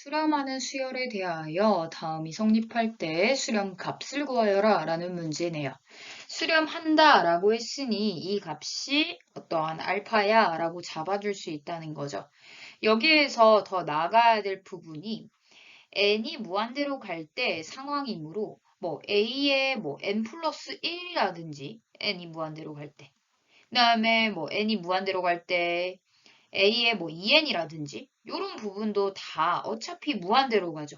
수렴하는 수열에 대하여 다음이 성립할 때 수렴 값을 구하여라 라는 문제네요. 수렴한다 라고 했으니 이 값이 어떠한 알파야 라고 잡아줄 수 있다는 거죠. 여기에서 더 나가야 될 부분이 n이 무한대로 갈 때 상황이므로 a의 n 플러스 1이라든지 n이 무한대로 갈 때, 그 다음에 n이 무한대로 갈 때 A의 2n이라든지 이런 부분도 다 어차피 무한대로 가죠.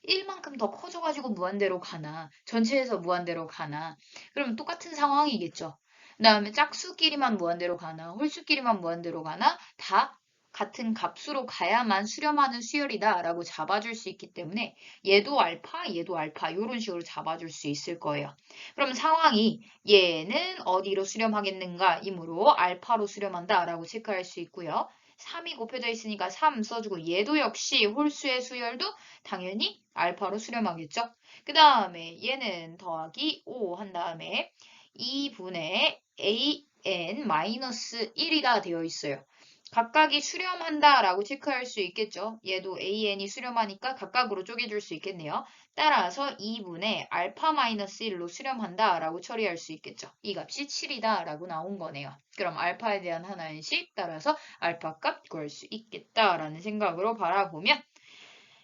1만큼 더 커져가지고 무한대로 가나 전체에서 무한대로 가나 그러면 똑같은 상황이겠죠. 그 다음에 짝수끼리만 무한대로 가나 홀수끼리만 무한대로 가나 다 같은 값으로 가야만 수렴하는 수열이다 라고 잡아줄 수 있기 때문에 얘도 알파 이런 식으로 잡아줄 수 있을 거예요. 그럼 상황이 얘는 어디로 수렴하겠는가 이므로 알파로 수렴한다 라고 체크할 수 있고요. 3이 곱해져 있으니까 3 써주고 얘도 역시 홀수의 수열도 당연히 알파로 수렴하겠죠. 그 다음에 얘는 더하기 5 한 다음에 2분의 an-1이다 되어 있어요. 각각이 수렴한다 라고 체크할 수 있겠죠. 얘도 an이 수렴하니까 각각으로 쪼개줄 수 있겠네요. 따라서 2분의 알파 마이너스 1로 수렴한다 라고 처리할 수 있겠죠. 이 값이 7이다 라고 나온 거네요. 그럼 알파에 대한 하나의 식 따라서 알파 값 구할 수 있겠다라는 생각으로 바라보면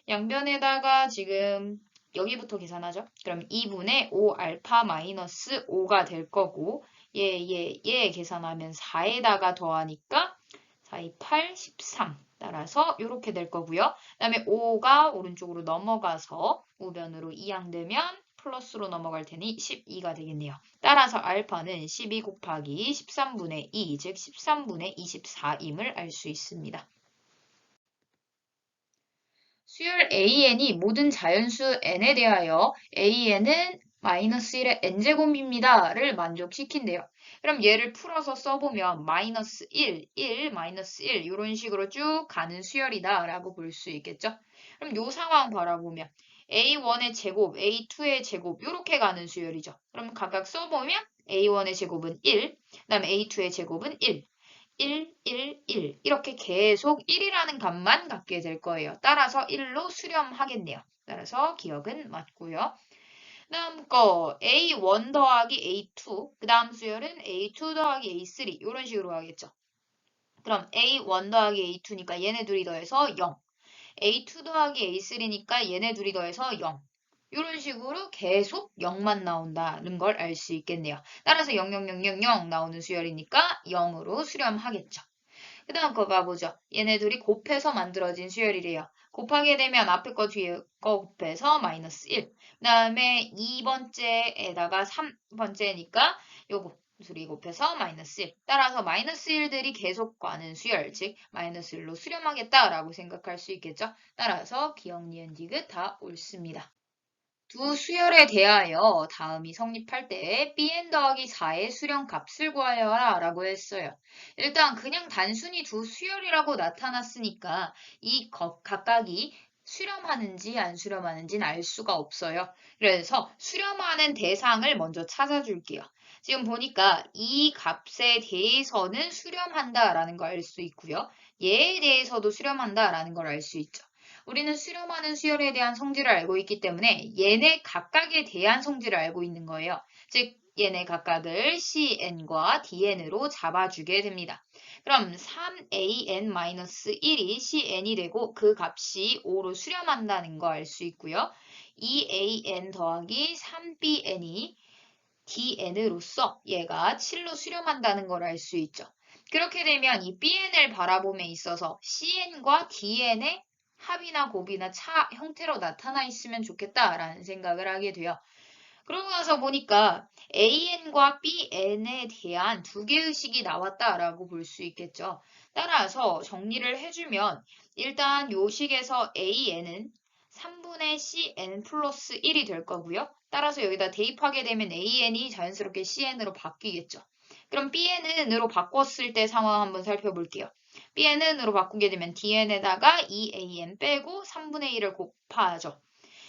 양변에다가 지금 여기부터 계산하죠. 그럼 2분의 5 알파 마이너스 5가 될 거고 얘 계산하면 4에다가 더하니까 4, 2, 8, 13 따라서 이렇게 될 거고요. 그 다음에 5가 오른쪽으로 넘어가서 우변으로 이항되면 플러스로 넘어갈 테니 12가 되겠네요. 따라서 알파는 12 곱하기 13분의 2, 즉 13분의 24임을 알 수 있습니다. 수열 an이 모든 자연수 n에 대하여 an은 마이너스 1의 n제곱입니다를 만족시킨대요. 그럼 얘를 풀어서 써보면 마이너스 1 마이너스 1 이런 식으로 쭉 가는 수열이다 라고 볼 수 있겠죠. 그럼 요 상황 바라보면 a1의 제곱, a2의 제곱 이렇게 가는 수열이죠. 그럼 각각 써보면 a1의 제곱은 1, 그 다음에 a2의 제곱은 1, 1 이렇게 계속 1이라는 값만 갖게 될 거예요. 따라서 1로 수렴하겠네요. 따라서 기억은 맞고요. 다음 거 A1 더하기 A2 그 다음 수열은 A2 더하기 A3 이런 식으로 하겠죠. 그럼 A1 더하기 A2니까 얘네 둘이 더해서 0 A2 더하기 A3니까 얘네 둘이 더해서 0 이런 식으로 계속 0만 나온다는 걸 알 수 있겠네요. 따라서 0, 0, 0, 0, 0 나오는 수열이니까 0으로 수렴하겠죠. 그 다음 거 봐보죠. 얘네들이 곱해서 만들어진 수열이래요. 곱하게 되면 앞에 거 뒤에 거 곱해서 마이너스 1. 그 다음에 2번째에다가 3번째니까 요거 둘이 곱해서 마이너스 1. 따라서 마이너스 1들이 계속 가는 수열, 즉 마이너스 1로 수렴하겠다라고 생각할 수 있겠죠. 따라서 기억, 니은, 디귿 다 옳습니다. 두 수열에 대하여 다음이 성립할 때 bn 더하기 4의 수렴 값을 구하여라 라고 했어요. 일단 그냥 단순히 두 수열이라고 나타났으니까 이 각각이 수렴하는지 안 수렴하는지는 알 수가 없어요. 그래서 수렴하는 대상을 먼저 찾아줄게요. 지금 보니까 이 값에 대해서는 수렴한다라는 걸 알 수 있고요. 얘에 대해서도 수렴한다라는 걸 알 수 있죠. 우리는 수렴하는 수열에 대한 성질을 알고 있기 때문에 얘네 각각에 대한 성질을 알고 있는 거예요. 즉 얘네 각각을 cn과 dn으로 잡아주게 됩니다. 그럼 3an-1이 cn이 되고 그 값이 5로 수렴한다는 거 알 수 있고요. 2an 더하기 3bn이 dn으로서 얘가 7로 수렴한다는 걸 알 수 있죠. 그렇게 되면 이 bn을 바라봄에 있어서 cn과 dn의 합이나 곱이나 차 형태로 나타나 있으면 좋겠다라는 생각을 하게 돼요. 그러고 나서 보니까 an과 bn에 대한 두 개의 식이 나왔다라고 볼 수 있겠죠. 따라서 정리를 해주면 일단 요 식에서 an은 3분의 cn 플러스 1이 될 거고요. 따라서 여기다 대입하게 되면 an이 자연스럽게 cn으로 바뀌겠죠. 그럼 bn으로 바꿨을 때 상황 한번 살펴볼게요. bn으로 바꾸게 되면 dn에다가 2an 빼고 3분의 1을 곱하죠.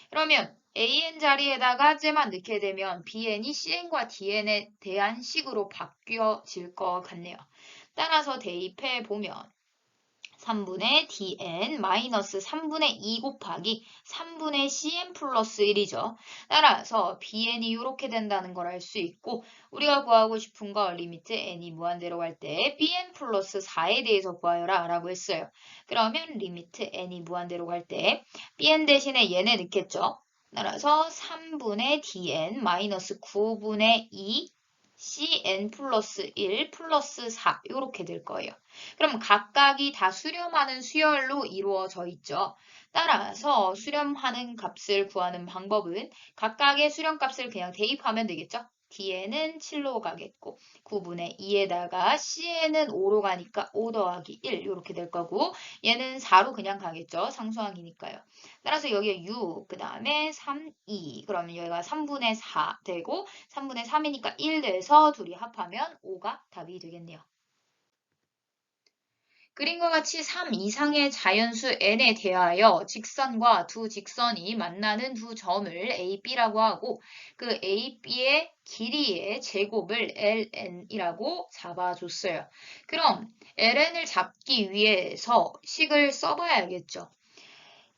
그러면 an 자리에다가 째만 넣게 되면 bn이 cn과 dn에 대한 식으로 바뀌어질 것 같네요. 따라서 대입해 보면 3분의 dn 마이너스 3분의 2 곱하기 3분의 cn 플러스 1이죠. 따라서 bn이 이렇게 된다는 걸 알 수 있고 우리가 구하고 싶은 거 리미트 n이 무한대로 갈 때 bn 플러스 4에 대해서 구하여라 라고 했어요. 그러면 리미트 n이 무한대로 갈 때 bn 대신에 얘네 넣겠죠. 따라서 3분의 dn 마이너스 9분의 2 cn 플러스 1 플러스 4 이렇게 될 거예요. 그럼 각각이 다 수렴하는 수열로 이루어져 있죠. 따라서 수렴하는 값을 구하는 방법은 각각의 수렴값을 그냥 대입하면 되겠죠. dn은 7로 가겠고 9분의 2에다가 cn은 5로 가니까 5 더하기 1 이렇게 될 거고 얘는 4로 그냥 가겠죠. 상수항이니까요. 따라서 여기에 6, 그 다음에 3, 2 그러면 여기가 3분의 4 되고 3분의 3이니까 1 돼서 둘이 합하면 5가 답이 되겠네요. 그림과 같이 3 이상의 자연수 n에 대하여 직선과 두 직선이 만나는 두 점을 A, B라고 하고 그 A, B의 길이의 제곱을 ln이라고 잡아줬어요. 그럼 ln을 잡기 위해서 식을 써봐야겠죠.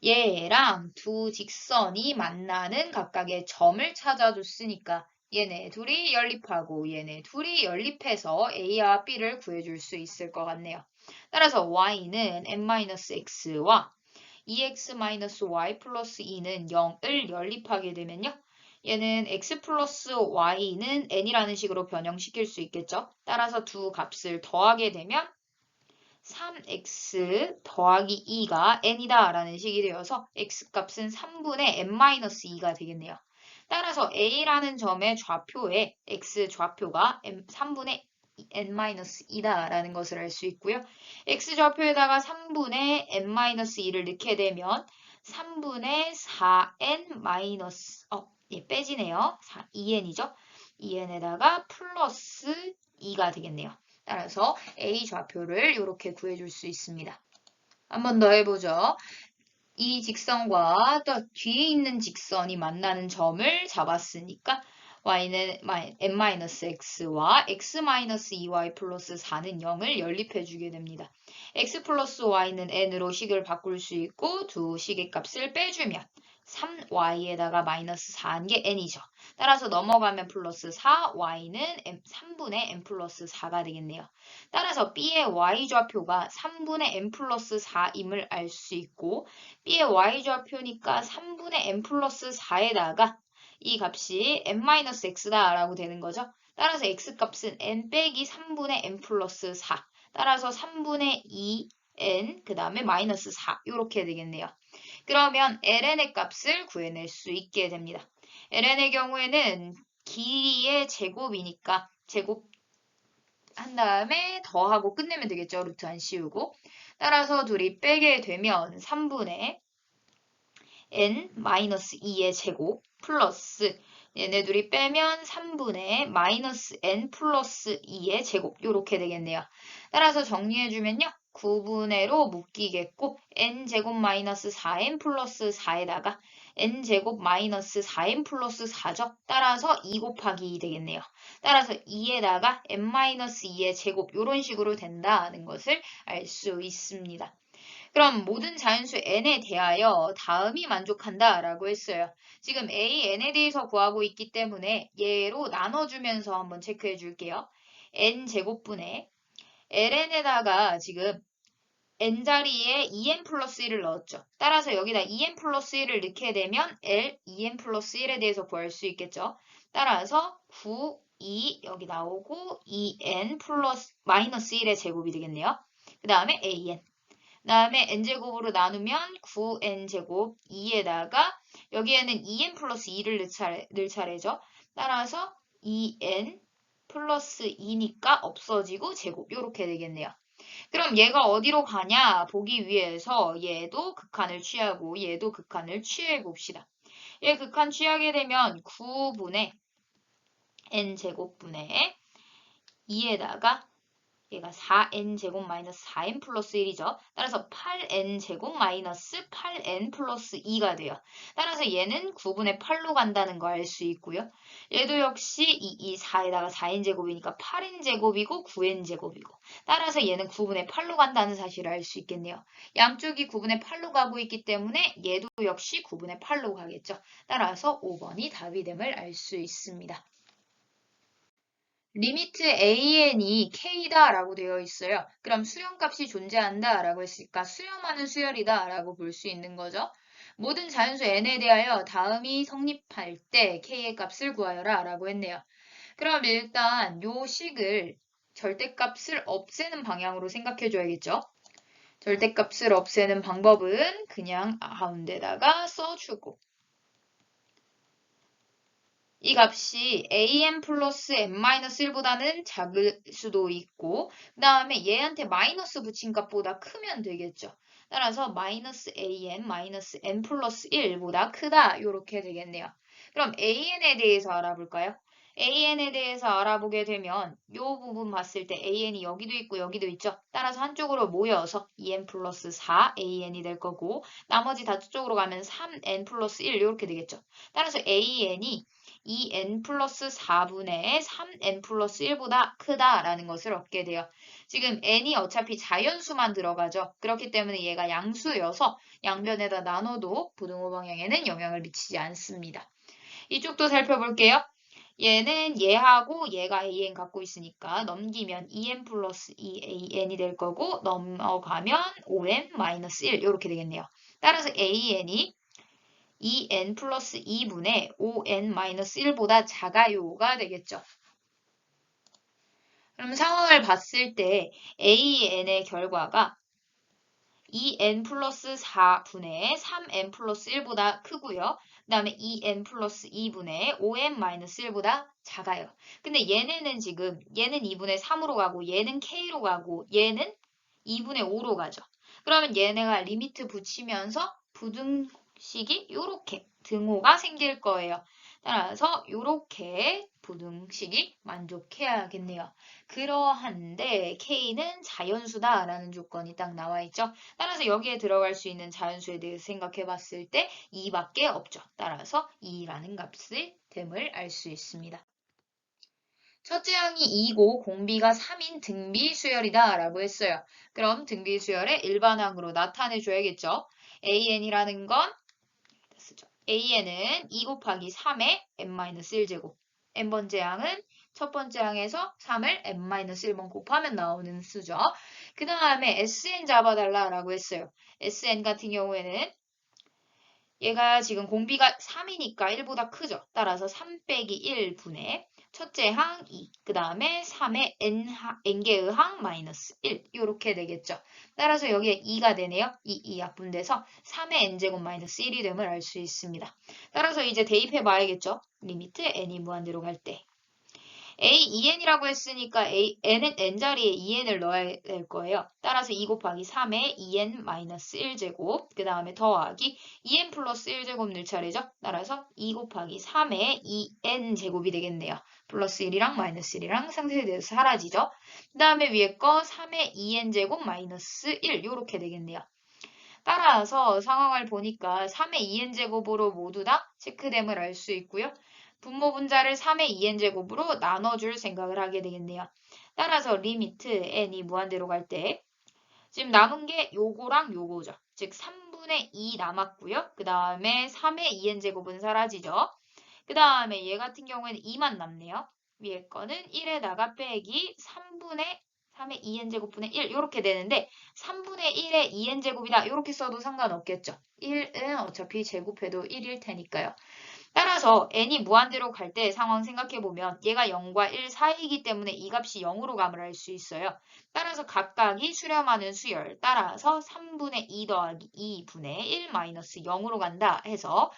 얘랑 두 직선이 만나는 각각의 점을 찾아줬으니까 얘네 둘이 연립하고 얘네 둘이 연립해서 A와 B를 구해줄 수 있을 것 같네요. 따라서 y는 n-x와 2x-y 플러스 2는 0을 연립하게 되면요. 얘는 x 플러스 y는 n이라는 식으로 변형시킬 수 있겠죠. 따라서 두 값을 더하게 되면 3x 더하기 2가 n이다 라는 식이 되어서 x값은 3분의 n-2가 되겠네요. 따라서 a라는 점의 좌표에 x 좌표가 3분의 n-2다 라는 것을 알 수 있고요. x좌표에다가 3분의 n-2를 넣게 되면 3분의 4n 빼지네요. 2n이죠. 2n에다가 플러스 2가 되겠네요. 따라서 A 좌표를 이렇게 구해줄 수 있습니다. 한 번 더 해보죠. 이 직선과 또 뒤에 있는 직선이 만나는 점을 잡았으니까 y는 n-x와 x-2y 플러스 4는 0을 연립해주게 됩니다. x 플러스 y는 n으로 식을 바꿀 수 있고 두 식의 값을 빼주면 3y에다가 마이너스 4한 게 n이죠. 따라서 넘어가면 플러스 4, y는 3분의 n 플러스 4가 되겠네요. 따라서 b의 y좌표가 3분의 n 플러스 4임을 알 수 있고 b의 y좌표니까 3분의 n 플러스 4에다가 이 값이 n-x다 라고 되는 거죠. 따라서 x값은 n 빼기 3분의 n 플러스 4 따라서 3분의 2n 그 다음에 마이너스 4 이렇게 되겠네요. 그러면 ln의 값을 구해낼 수 있게 됩니다. ln의 경우에는 길이의 제곱이니까 제곱 한 다음에 더하고 끝내면 되겠죠. 루트 안 씌우고. 따라서 둘이 빼게 되면 3분의 n-2의 제곱 플러스 얘네 둘이 빼면 3분의 마이너스 n 플러스 2의 제곱 이렇게 되겠네요. 따라서 정리해주면요. 9분의로 묶이겠고 n제곱 마이너스 4n 플러스 4에다가 n제곱 마이너스 4n 플러스 4죠. 따라서 2 곱하기 2 되겠네요. 따라서 2에다가 n-2의 제곱 이런 식으로 된다는 것을 알 수 있습니다. 그럼 모든 자연수 n에 대하여 다음이 만족한다 라고 했어요. 지금 a, n에 대해서 구하고 있기 때문에 얘로 나눠주면서 한번 체크해 줄게요. n제곱분의 ln에다가 지금 n자리에 2n 플러스 1을 넣었죠. 따라서 여기다 2n 플러스 1을 넣게 되면 l 2n 플러스 1에 대해서 구할 수 있겠죠. 따라서 9, 2 여기 나오고 2n 플러스 마이너스 1의 제곱이 되겠네요. 그 다음에 an. 그 다음에 n제곱으로 나누면 9n제곱 2에다가 여기에는 2n 플러스 2를 넣을 차례죠. 따라서 2n 플러스 2니까 없어지고 제곱 이렇게 되겠네요. 그럼 얘가 어디로 가냐 보기 위해서 얘도 극한을 취하고 얘도 극한을 취해 봅시다. 얘 극한 취하게 되면 9분의 n제곱분의 2에다가 얘가 4n제곱 마이너스 4n 플러스 1이죠. 따라서 8n제곱 마이너스 8n 플러스 2가 돼요. 따라서 얘는 9분의 8로 간다는 거 알 수 있고요. 얘도 역시 4에다가 4n제곱이니까 8n제곱이고 9n제곱이고 따라서 얘는 9분의 8로 간다는 사실을 알 수 있겠네요. 양쪽이 9분의 8로 가고 있기 때문에 얘도 역시 9분의 8로 가겠죠. 따라서 5번이 답이 됨을 알 수 있습니다. 리미트 an이 k다 라고 되어 있어요. 그럼 수렴값이 존재한다 라고 했으니까 수렴하는 수열이다 라고 볼 수 있는 거죠. 모든 자연수 n에 대하여 다음이 성립할 때 k의 값을 구하여라 라고 했네요. 그럼 일단 요 식을 절대값을 없애는 방향으로 생각해 줘야겠죠. 절대값을 없애는 방법은 그냥 가운데다가 써주고 이 값이 an 플러스 n-1보다는 작을 수도 있고 그 다음에 얘한테 마이너스 붙인 값보다 크면 되겠죠. 따라서 마이너스 an 마이너스 n 플러스 1보다 크다 이렇게 되겠네요. 그럼 an에 대해서 알아볼까요? an에 대해서 알아보게 되면 이 부분 봤을 때 an이 여기도 있고 여기도 있죠. 따라서 한쪽으로 모여서 2n 플러스 4 an이 될 거고 나머지 다 저쪽으로 가면 3n 플러스 1 이렇게 되겠죠. 따라서 an이 2n 플러스 4분의 3n 플러스 1보다 크다라는 것을 얻게 돼요. 지금 n이 어차피 자연수만 들어가죠. 그렇기 때문에 얘가 양수여서 양변에다 나눠도 부등호 방향에는 영향을 미치지 않습니다. 이쪽도 살펴볼게요. 얘는 얘하고 얘가 an 갖고 있으니까 넘기면 2n 플러스 2an이 될 거고 넘어가면 5n 마이너스 1 이렇게 되겠네요. 따라서 an이 2n 플러스 2분의 5n-1보다 작아요가 되겠죠. 그럼 상황을 봤을 때 an의 결과가 2n 플러스 4분의 3n 플러스 1보다 크고요. 그 다음에 2n 플러스 2분의 5n-1보다 작아요. 근데 얘네는 지금 얘는 2분의 3으로 가고 얘는 k로 가고 얘는 2분의 5로 가죠. 그러면 얘네가 리미트 붙이면서 부등식이 이렇게 등호가 생길 거예요. 따라서 이렇게 부등식이 만족해야겠네요. 그러한데 K는 자연수다라는 조건이 딱 나와 있죠. 따라서 여기에 들어갈 수 있는 자연수에 대해서 생각해 봤을 때 2밖에 없죠. 따라서 2라는 값의 됨을 알 수 있습니다. 첫째 항이 2고 공비가 3인 등비 수열이다 라고 했어요. 그럼 등비 수열의 일반항으로 나타내 줘야겠죠. an이라는 건 쓰죠. an은 2 곱하기 3의 n-1제곱. n번째 항은 첫 번째 항에서 3을 n-1번 곱하면 나오는 수죠. 그 다음에 sn 잡아달라고 했어요. sn 같은 경우에는 얘가 지금 공비가 3이니까 1보다 크죠. 따라서 3 빼기 1분의 첫째 항 2, 그 다음에 3의 n개의 항 마이너스 1 이렇게 되겠죠. 따라서 여기에 2가 되네요. 2 약분돼서 3의 n제곱 마이너스 1이 됨을 알 수 있습니다. 따라서 이제 대입해 봐야겠죠. 리미트 n이 무한대로 갈 때. a2n이라고 했으니까 n은 n자리에 2n을 넣어야 될 거예요. 따라서 2 곱하기 3의 2n-1제곱 그 다음에 더하기 2n 플러스 1제곱 늘 차례죠. 따라서 2 곱하기 3의 2n제곱이 되겠네요. 플러스 1이랑 마이너스 1이랑 상쇄돼서 사라지죠. 그 다음에 위에 거 3의 2n제곱 마이너스 1 이렇게 되겠네요. 따라서 상황을 보니까 3의 2n제곱으로 모두 다 체크됨을 알 수 있고요. 분모 분자를 3의 2n제곱으로 나눠줄 생각을 하게 되겠네요. 따라서 리미트 n이 무한대로 갈 때 지금 남은 게 요거랑 요거죠. 즉 3분의 2 남았고요. 그 다음에 3의 2n제곱은 사라지죠. 그 다음에 얘 같은 경우에는 2만 남네요. 위에 거는 1에다가 빼기 3의 2n제곱분의 1 이렇게 되는데 3분의 1의 2n제곱이다 이렇게 써도 상관없겠죠. 1은 어차피 제곱해도 1일 테니까요. 따라서 n이 무한대로 갈 때 상황 생각해보면 얘가 0과 1 사이이기 때문에 이 값이 0으로 감을 알 수 있어요. 따라서 각각이 수렴하는 수열 따라서 3분의 2 더하기 2분의 1 마이너스 0으로 간다 해서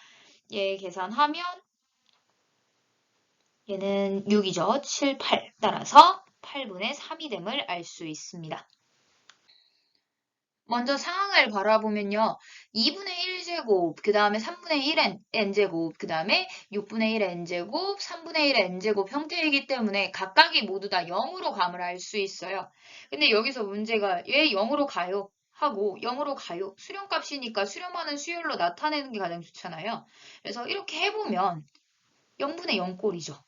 얘 계산하면 얘는 6이죠. 7, 8 따라서 8분의 3이 됨을 알 수 있습니다. 먼저 상황을 바라보면요. 2분의 1제곱, 그 다음에 3분의 1 n제곱, 그 다음에 6분의 1 n제곱, 3분의 1 n제곱 형태이기 때문에 각각이 모두 다 0으로 감을 알 수 있어요. 근데 여기서 문제가 왜 0으로 가요? 하고 0으로 가요. 수렴값이니까 수렴하는 수열로 나타내는 게 가장 좋잖아요. 그래서 이렇게 해보면 0분의 0꼴이죠.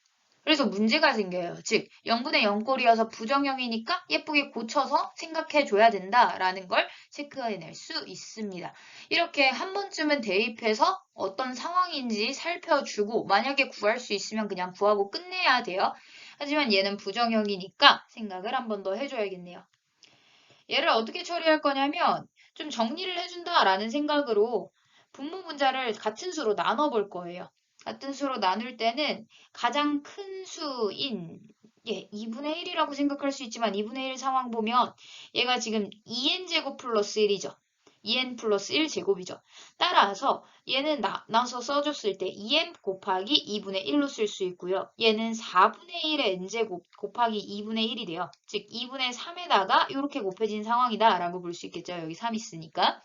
그래서 문제가 생겨요. 즉 0분의 0꼴이어서 부정형이니까 예쁘게 고쳐서 생각해 줘야 된다라는 걸 체크해낼 수 있습니다. 이렇게 한 번쯤은 대입해서 어떤 상황인지 살펴주고 만약에 구할 수 있으면 그냥 구하고 끝내야 돼요. 하지만 얘는 부정형이니까 생각을 한 번 더 해줘야겠네요. 얘를 어떻게 처리할 거냐면 좀 정리를 해준다라는 생각으로 분모 분자를 같은 수로 나눠볼 거예요. 같은 수로 나눌 때는 가장 큰 수인 2분의 1이라고 생각할 수 있지만 2분의 1 상황 보면 얘가 지금 2n제곱 플러스 1이죠. 2n 플러스 1제곱이죠. 따라서 얘는 나눠서 써줬을 때 2n 곱하기 2분의 1로 쓸 수 있고요. 얘는 4분의 1의 n제곱 곱하기 2분의 1이 돼요. 즉 2분의 3에다가 이렇게 곱해진 상황이다 라고 볼 수 있겠죠. 여기 3 있으니까.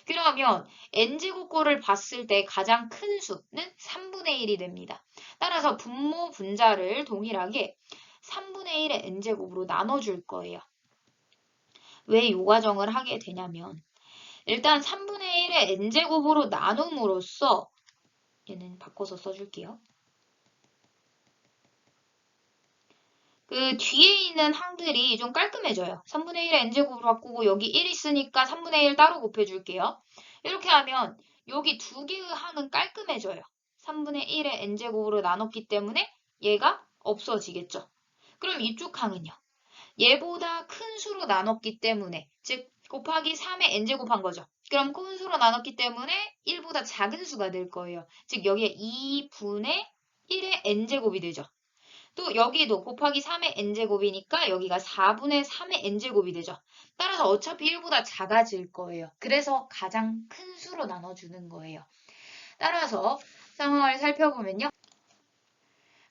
그러면 n제곱 거를 봤을 때 가장 큰 수는 3분의 1이 됩니다. 따라서 분모 분자를 동일하게 3분의 1의 n제곱으로 나눠줄 거예요. 왜 이 과정을 하게 되냐면 일단 3분의 1의 n제곱으로 나눔으로써 얘는 바꿔서 써줄게요. 그 뒤에 있는 항들이 좀 깔끔해져요. 3분의 1의 n제곱으로 바꾸고 여기 1 있으니까 3분의 1 따로 곱해줄게요. 이렇게 하면 여기 두 개의 항은 깔끔해져요. 3분의 1의 n제곱으로 나눴기 때문에 얘가 없어지겠죠. 그럼 이쪽 항은요. 얘보다 큰 수로 나눴기 때문에 즉 곱하기 3의 n제곱한 거죠. 그럼 큰 수로 나눴기 때문에 1보다 작은 수가 될 거예요. 즉 여기에 2분의 1의 n제곱이 되죠. 또 여기도 곱하기 3의 n제곱이니까 여기가 4분의 3의 n제곱이 되죠. 따라서 어차피 1보다 작아질 거예요. 그래서 가장 큰 수로 나눠주는 거예요. 따라서 상황을 살펴보면요.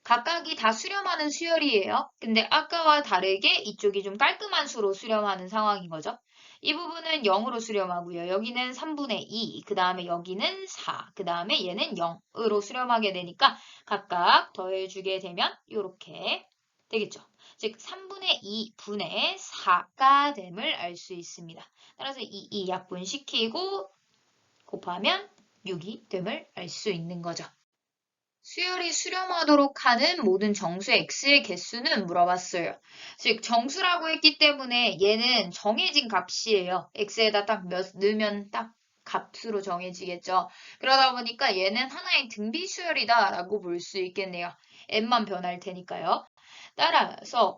각각이 다 수렴하는 수열이에요. 근데 아까와 다르게 이쪽이 좀 깔끔한 수로 수렴하는 상황인 거죠. 이 부분은 0으로 수렴하고요. 여기는 3분의 2, 그 다음에 여기는 4, 그 다음에 얘는 0으로 수렴하게 되니까 각각 더해주게 되면 이렇게 되겠죠. 즉 3분의 2분의 4가 됨을 알 수 있습니다. 따라서 이 약분시키고 곱하면 6이 됨을 알 수 있는 거죠. 수열이 수렴하도록 하는 모든 정수 x의 개수는 물어봤어요. 즉 정수라고 했기 때문에 얘는 정해진 값이에요. x에다 딱 넣으면 딱 값으로 정해지겠죠. 그러다 보니까 얘는 하나의 등비 수열이다 라고 볼 수 있겠네요. n만 변할 테니까요. 따라서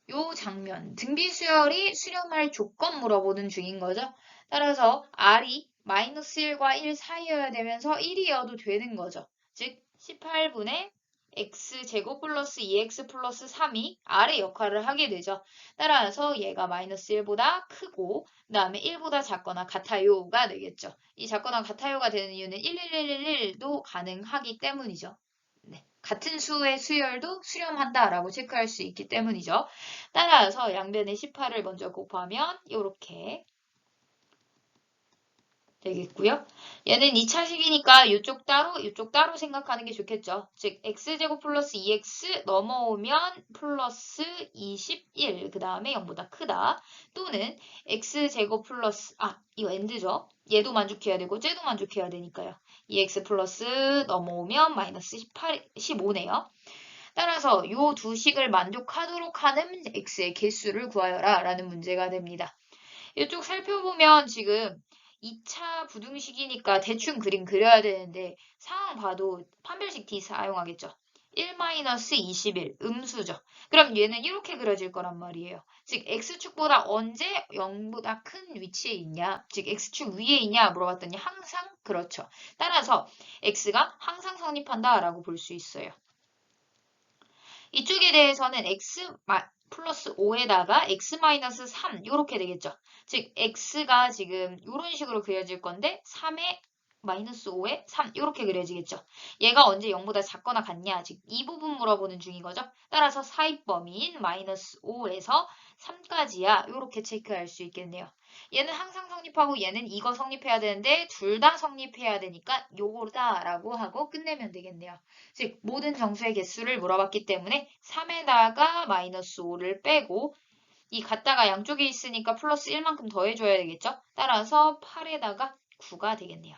요 장면, 등비 수열이 수렴할 조건 물어보는 중인 거죠. 따라서 r이 마이너스 1과 1 사이여야 되면서 1이어도 되는 거죠. 즉 18분의 x제곱 플러스 2x 플러스 3이 r의 역할을 하게 되죠. 따라서 얘가 마이너스 1보다 크고 그 다음에 1보다 작거나 같아요가 되겠죠. 이 작거나 같아요가 되는 이유는 11111도 가능하기 때문이죠. 네. 같은 수의 수열도 수렴한다라고 체크할 수 있기 때문이죠. 따라서 양변의 18을 먼저 곱하면 이렇게 되겠고요. 얘는 2차식이니까 이쪽 따로 생각하는 게 좋겠죠. 즉 x제곱 플러스 2x 넘어오면 플러스 21, 그 다음에 0보다 크다. 또는 x제곱 플러스, 이거 end죠. 얘도 만족해야 되고 쟤도 만족해야 되니까요. 2x 플러스 넘어오면 마이너스 18, 15네요. 따라서 이 두 식을 만족하도록 하는 x의 개수를 구하여라 라는 문제가 됩니다. 이쪽 살펴보면 지금 2차 부등식이니까 대충 그림 그려야 되는데 상황 봐도 판별식 D 사용하겠죠. 1-21 음수죠. 그럼 얘는 이렇게 그려질 거란 말이에요. 즉 x축보다 언제 0보다 큰 위치에 있냐, 즉 x축 위에 있냐 물어봤더니 항상 그렇죠. 따라서 x가 항상 성립한다라고 볼 수 있어요. 이쪽에 대해서는 x 플러스 5에다가 x 마이너스 3 이렇게 되겠죠. 즉 x가 지금 이런 식으로 그려질 건데 3에 마이너스 5에 3 이렇게 그려지겠죠. 얘가 언제 0보다 작거나 같냐, 즉 이 부분 물어보는 중인 거죠. 따라서 사입 범위인 마이너스 5에서 3까지야. 이렇게 체크할 수 있겠네요. 얘는 항상 성립하고 얘는 이거 성립해야 되는데 둘 다 성립해야 되니까 요거다라고 하고 끝내면 되겠네요. 즉 모든 정수의 개수를 물어봤기 때문에 3에다가 마이너스 5를 빼고 이 같다가 양쪽에 있으니까 플러스 1만큼 더해줘야 되겠죠? 따라서 8에다가 9가 되겠네요.